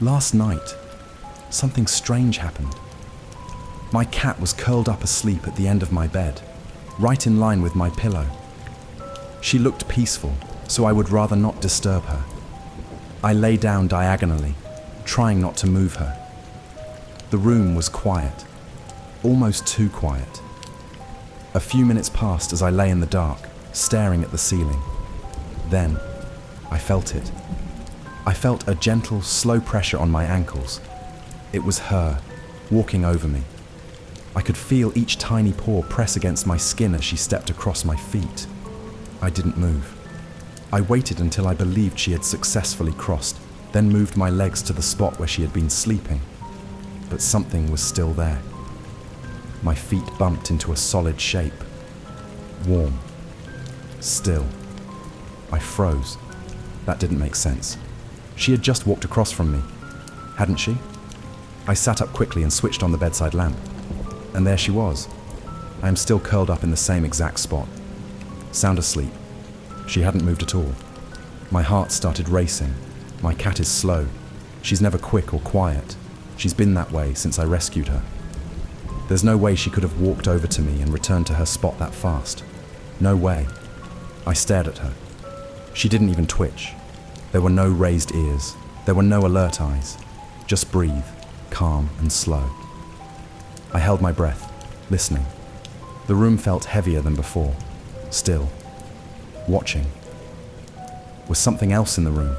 Last night, something strange happened. My cat was curled up asleep at the end of my bed, right in line with my pillow. She looked peaceful, so I would rather not disturb her. I lay down diagonally, trying not to move her. The room was quiet, almost too quiet. A few minutes passed as I lay in the dark, staring at the ceiling. Then, I felt it. I felt a gentle, slow pressure on my ankles. It was her, walking over me. I could feel each tiny paw press against my skin as she stepped across my feet. I didn't move. I waited until I believed she had successfully crossed, then moved my legs to the spot where she had been sleeping. But something was still there. My feet bumped into a solid shape. Warm. Still. I froze. That didn't make sense. She had just walked across from me, hadn't she? I sat up quickly and switched on the bedside lamp. And there she was. I am still curled up in the same exact spot. Sound asleep. She hadn't moved at all. My heart started racing. My cat is slow. She's never quick or quiet. She's been that way since I rescued her. There's no way she could have walked over to me and returned to her spot that fast. No way. I stared at her. She didn't even twitch. There were no raised ears. There were no alert eyes. Just breathe, calm and slow. I held my breath, listening. The room felt heavier than before. Still. Watching. Was something else in the room?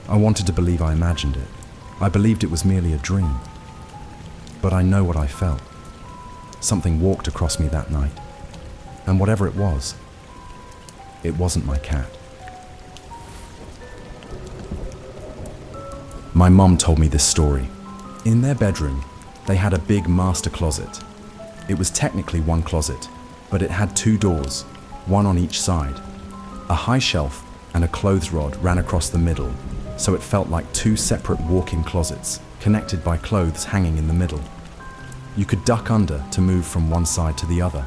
I wanted to believe I imagined it. I believed it was merely a dream. But I know what I felt. Something walked across me that night. And whatever it wasn't my cat. My mum told me this story. In their bedroom, they had a big master closet. It was technically one closet, but it had two doors, one on each side. A high shelf and a clothes rod ran across the middle, so it felt like two separate walk-in closets, connected by clothes hanging in the middle. You could duck under to move from one side to the other.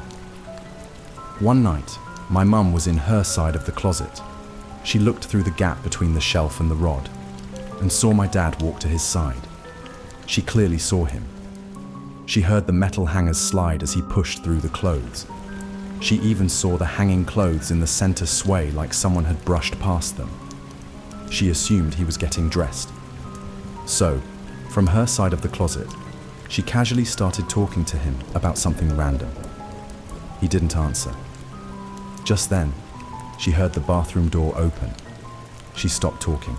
One night, my mum was in her side of the closet. She looked through the gap between the shelf and the rod, and saw my dad walk to his side. She clearly saw him. She heard the metal hangers slide as he pushed through the clothes. She even saw the hanging clothes in the center sway like someone had brushed past them. She assumed he was getting dressed. So, from her side of the closet, she casually started talking to him about something random. He didn't answer. Just then, she heard the bathroom door open. She stopped talking.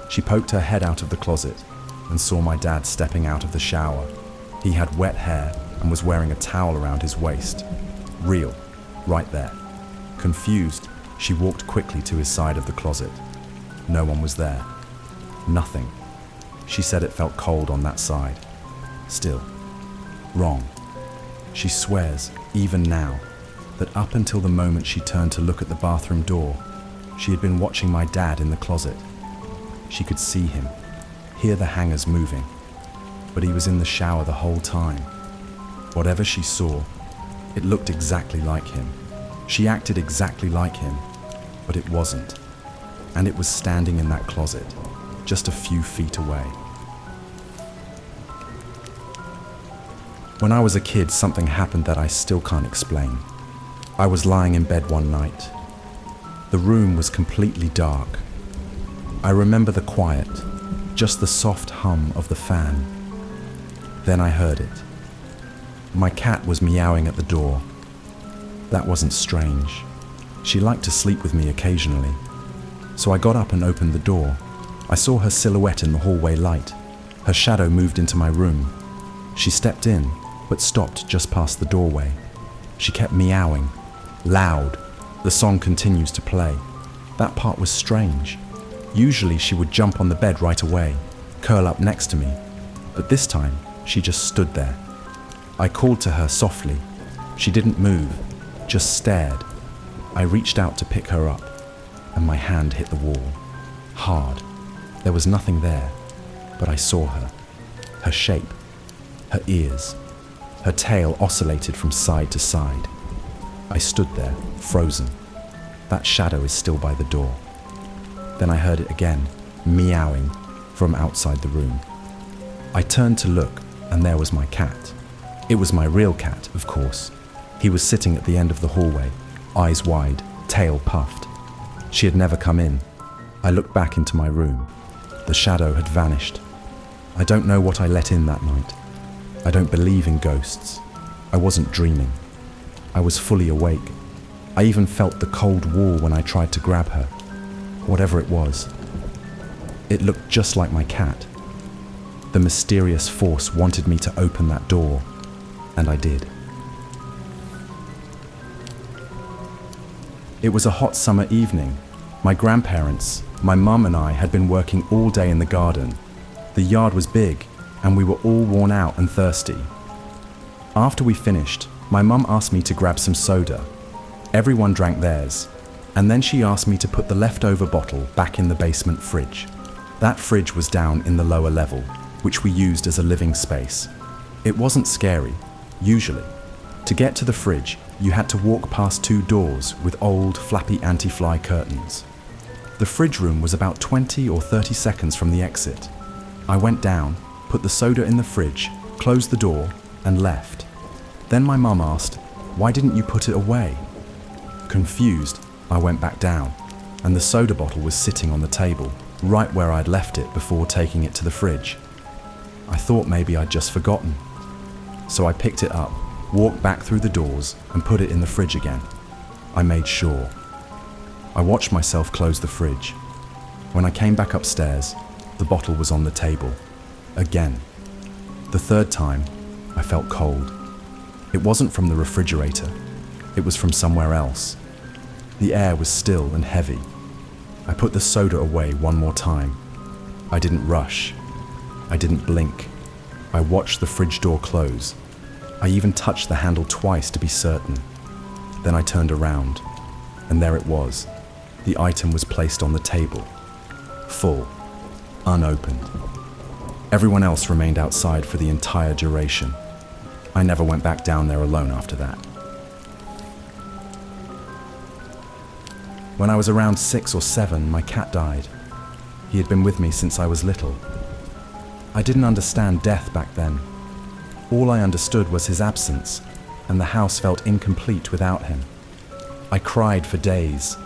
She poked her head out of the closet and saw my dad stepping out of the shower. He had wet hair and was wearing a towel around his waist. Real, right there. Confused, she walked quickly to his side of the closet. No one was there. Nothing. She said it felt cold on that side. Still. Wrong. She swears, even now, that up until the moment she turned to look at the bathroom door, she had been watching my dad in the closet. She could see him, hear the hangers moving, but he was in the shower the whole time. Whatever she saw, it looked exactly like him. She acted exactly like him, but it wasn't. And it was standing in that closet, just a few feet away. When I was a kid, something happened that I still can't explain. I was lying in bed one night. The room was completely dark. I remember the quiet, just the soft hum of the fan. Then I heard it. My cat was meowing at the door. That wasn't strange. She liked to sleep with me occasionally. So I got up and opened the door. I saw her silhouette in the hallway light. Her shadow moved into my room. She stepped in, but stopped just past the doorway. She kept meowing, loud. The song continues to play. That part was strange. Usually she would jump on the bed right away, curl up next to me, but this time she just stood there. I called to her softly. She didn't move, just stared. I reached out to pick her up, and my hand hit the wall. Hard. There was nothing there, but I saw her. Her shape, her ears, Her tail oscillated from side to side. I stood there, frozen. That shadow is still by the door. Then I heard it again, meowing from outside the room. I turned to look, and there was my cat. It was my real cat, of course. He was sitting at the end of the hallway, eyes wide, tail puffed. She had never come in. I looked back into my room. The shadow had vanished. I don't know what I let in that night. I don't believe in ghosts. I wasn't dreaming. I was fully awake. I even felt the cold wall when I tried to grab her. Whatever it was. It looked just like my cat. The mysterious force wanted me to open that door, and I did. It was a hot summer evening. My grandparents, my mum and I had been working all day in the garden. The yard was big, and we were all worn out and thirsty. After we finished, my mum asked me to grab some soda. Everyone drank theirs, and then she asked me to put the leftover bottle back in the basement fridge. That fridge was down in the lower level, which we used as a living space. It wasn't scary, usually. To get to the fridge, you had to walk past 2 doors with old, flappy anti-fly curtains. The fridge room was about 20 or 30 seconds from the exit. I went down, put the soda in the fridge, closed the door, and left. Then my mum asked, "Why didn't you put it away?" Confused, I went back down, and the soda bottle was sitting on the table, right where I'd left it before taking it to the fridge. I thought maybe I'd just forgotten. So I picked it up, walked back through the doors, and put it in the fridge again. I made sure. I watched myself close the fridge. When I came back upstairs, the bottle was on the table. Again. The third time, I felt cold. It wasn't from the refrigerator. It was from somewhere else. The air was still and heavy. I put the soda away one more time. I didn't rush. I didn't blink. I watched the fridge door close. I even touched the handle twice to be certain. Then I turned around, and there it was. The item was placed on the table, full, unopened. Everyone else remained outside for the entire duration. I never went back down there alone after that. When I was around 6 or 7, my cat died. He had been with me since I was little. I didn't understand death back then. All I understood was his absence, and the house felt incomplete without him. I cried for days.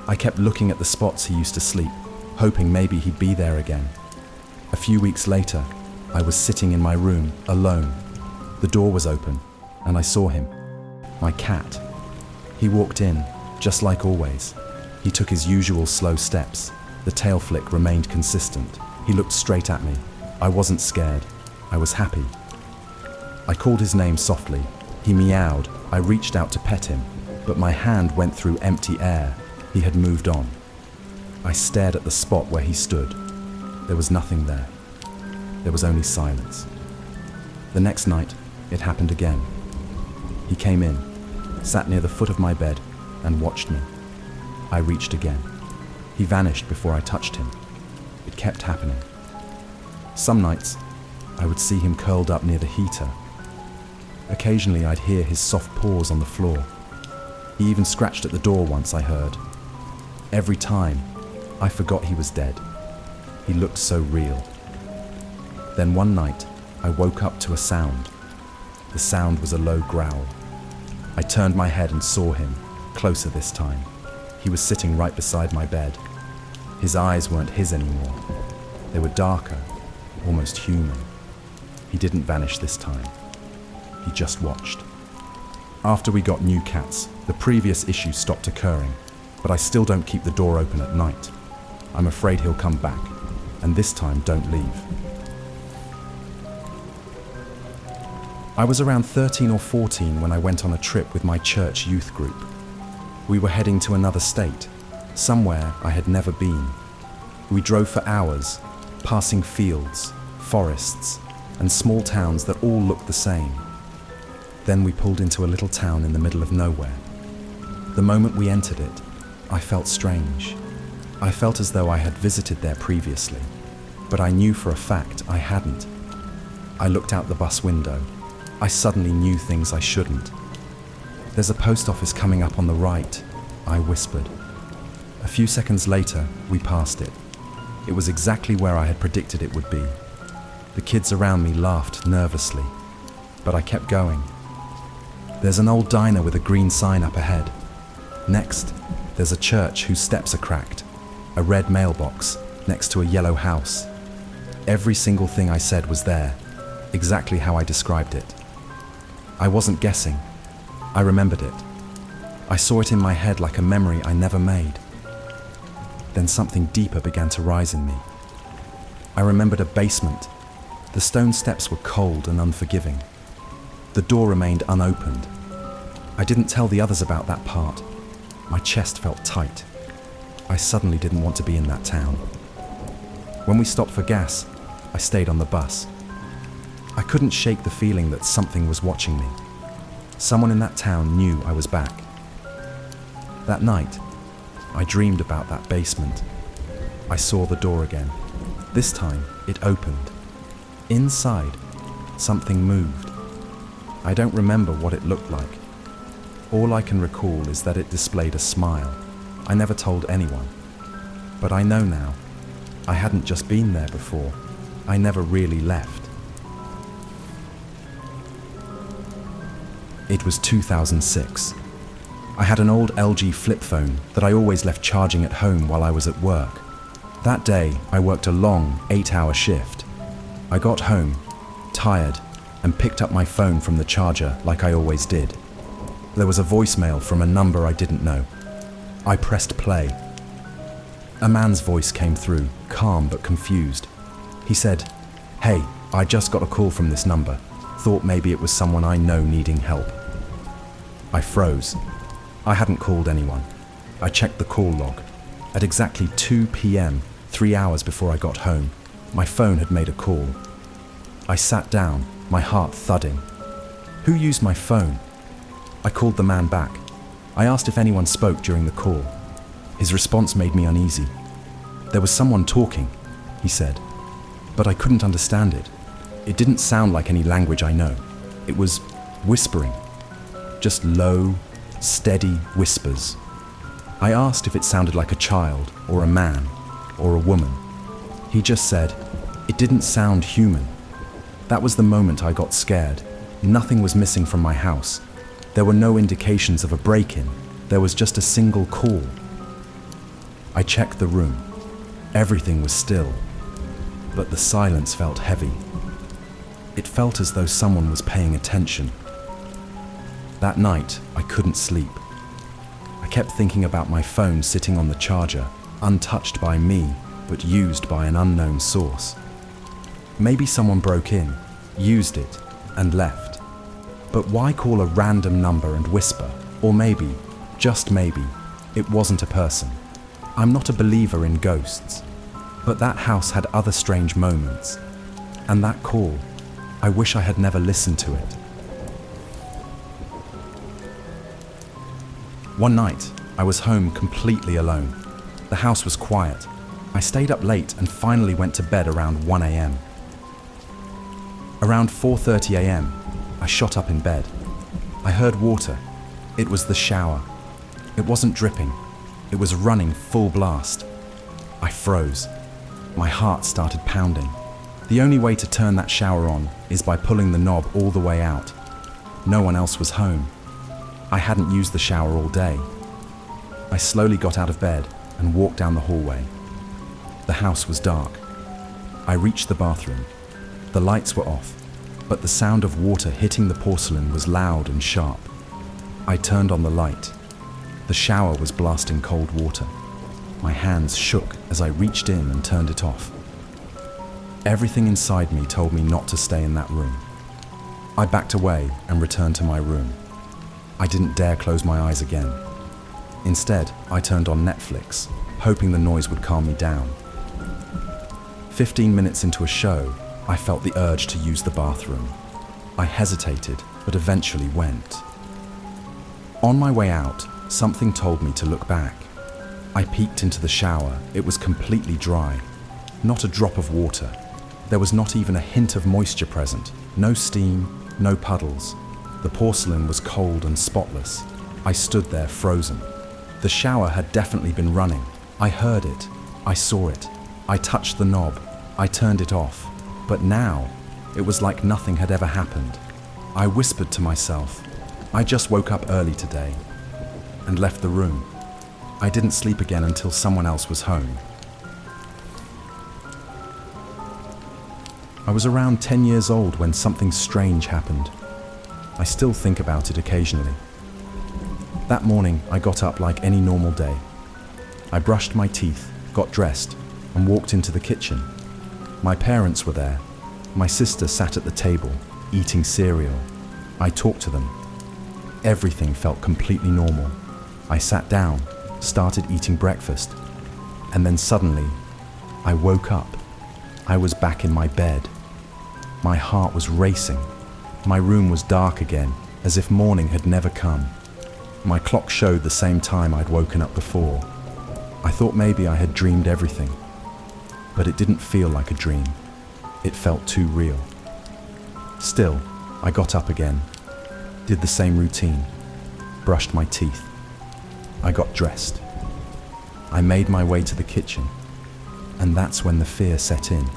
I kept looking at the spots he used to sleep, hoping maybe he'd be there again. A few weeks later, I was sitting in my room, alone. The door was open, and I saw him. My cat. He walked in, just like always. He took his usual slow steps. The tail flick remained consistent. He looked straight at me. I wasn't scared. I was happy. I called his name softly. He meowed. I reached out to pet him, but my hand went through empty air. He had moved on. I stared at the spot where he stood. There was nothing there. There was only silence. The next night, it happened again. He came in, sat near the foot of my bed, and watched me. I reached again. He vanished before I touched him. It kept happening. Some nights, I would see him curled up near the heater. Occasionally, I'd hear his soft paws on the floor. He even scratched at the door once, I heard. Every time, I forgot he was dead. He looked so real. Then one night, I woke up to a sound. The sound was a low growl. I turned my head and saw him, closer this time. He was sitting right beside my bed. His eyes weren't his anymore. They were darker, almost human. He didn't vanish this time. He just watched. After we got new cats, the previous issue stopped occurring, but I still don't keep the door open at night. I'm afraid he'll come back, and this time don't leave. I was around 13 or 14 when I went on a trip with my church youth group. We were heading to another state, somewhere I had never been. We drove for hours, passing fields, forests, and small towns that all looked the same. Then we pulled into a little town in the middle of nowhere. The moment we entered it, I felt strange. I felt as though I had visited there previously, but I knew for a fact I hadn't. I looked out the bus window. I suddenly knew things I shouldn't. "There's a post office coming up on the right," I whispered. A few seconds later, we passed it. It was exactly where I had predicted it would be. The kids around me laughed nervously, but I kept going. "There's an old diner with a green sign up ahead. Next, there's a church whose steps are cracked, a red mailbox next to a yellow house." Every single thing I said was there, exactly how I described it. I wasn't guessing. I remembered it. I saw it in my head like a memory I never made. Then something deeper began to rise in me. I remembered a basement. The stone steps were cold and unforgiving. The door remained unopened. I didn't tell the others about that part. My chest felt tight. I suddenly didn't want to be in that town. When we stopped for gas, I stayed on the bus. I couldn't shake the feeling that something was watching me. Someone in that town knew I was back. That night, I dreamed about that basement. I saw the door again. This time, it opened. Inside, something moved. I don't remember what it looked like. All I can recall is that it displayed a smile. I never told anyone. But I know now, I hadn't just been there before. I never really left. It was 2006. I had an old LG flip phone that I always left charging at home while I was at work. That day, I worked a long 8-hour shift. I got home, tired, and picked up my phone from the charger like I always did. There was a voicemail from a number I didn't know. I pressed play. A man's voice came through, calm but confused. He said, "Hey, I just got a call from this number. Thought maybe it was someone I know needing help." I froze. I hadn't called anyone. I checked the call log. At exactly 2 p.m., 3 hours before I got home, my phone had made a call. I sat down, my heart thudding. Who used my phone? I called the man back. I asked if anyone spoke during the call. His response made me uneasy. "There was someone talking," he said, but I couldn't understand it. It didn't sound like any language I know. It was whispering, just low, steady whispers. I asked if it sounded like a child, or a man, or a woman. He just said, "It didn't sound human." That was the moment I got scared. Nothing was missing from my house. There were no indications of a break-in. There was just a single call. I checked the room. Everything was still, but the silence felt heavy. It felt as though someone was paying attention. That night, I couldn't sleep. I kept thinking about my phone sitting on the charger, untouched by me, but used by an unknown source. Maybe someone broke in, used it, and left. But why call a random number and whisper? Or maybe, just maybe, it wasn't a person. I'm not a believer in ghosts, but that house had other strange moments. And that call, I wish I had never listened to it. One night, I was home completely alone. The house was quiet. I stayed up late and finally went to bed around 1 a.m. Around 4:30 a.m., I shot up in bed. I heard water. It was the shower. It wasn't dripping. It was running full blast. I froze. My heart started pounding. The only way to turn that shower on is by pulling the knob all the way out. No one else was home. I hadn't used the shower all day. I slowly got out of bed and walked down the hallway. The house was dark. I reached the bathroom. The lights were off, but the sound of water hitting the porcelain was loud and sharp. I turned on the light. The shower was blasting cold water. My hands shook as I reached in and turned it off. Everything inside me told me not to stay in that room. I backed away and returned to my room. I didn't dare close my eyes again. Instead, I turned on Netflix, hoping the noise would calm me down. 15 minutes into a show, I felt the urge to use the bathroom. I hesitated, but eventually went. On my way out, something told me to look back. I peeked into the shower. It was completely dry. Not a drop of water. There was not even a hint of moisture present. No steam, no puddles. The porcelain was cold and spotless. I stood there frozen. The shower had definitely been running. I heard it. I saw it. I touched the knob. I turned it off. But now, it was like nothing had ever happened. I whispered to myself, I just woke up early today, and left the room. I didn't sleep again until someone else was home. I was around 10 years old when something strange happened. I still think about it occasionally. That morning, I got up like any normal day. I brushed my teeth, got dressed, and walked into the kitchen. My parents were there. My sister sat at the table, eating cereal. I talked to them. Everything felt completely normal. I sat down, started eating breakfast, and then suddenly, I woke up. I was back in my bed. My heart was racing. My room was dark again, as if morning had never come. My clock showed the same time I'd woken up before. I thought maybe I had dreamed everything, but it didn't feel like a dream. It felt too real. Still, I got up again, did the same routine, brushed my teeth. I got dressed. I made my way to the kitchen, and that's when the fear set in.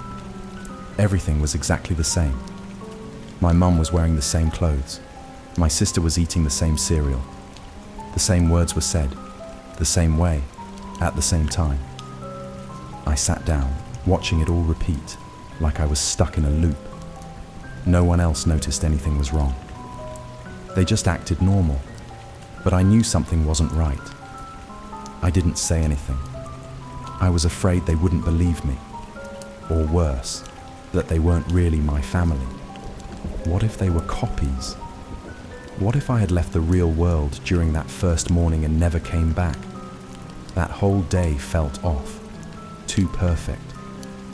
Everything was exactly the same. My mum was wearing the same clothes. My sister was eating the same cereal. The same words were said, the same way, at the same time. I sat down, watching it all repeat, like I was stuck in a loop. No one else noticed anything was wrong. They just acted normal, but I knew something wasn't right. I didn't say anything. I was afraid they wouldn't believe me, or worse, that they weren't really my family. What if they were copies? What if I had left the real world during that first morning and never came back? That whole day felt off, too perfect,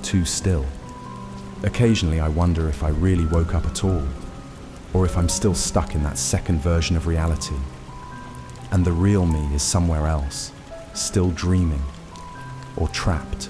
too still. Occasionally I wonder if I really woke up at all, or if I'm still stuck in that second version of reality, and the real me is somewhere else, still dreaming, or trapped.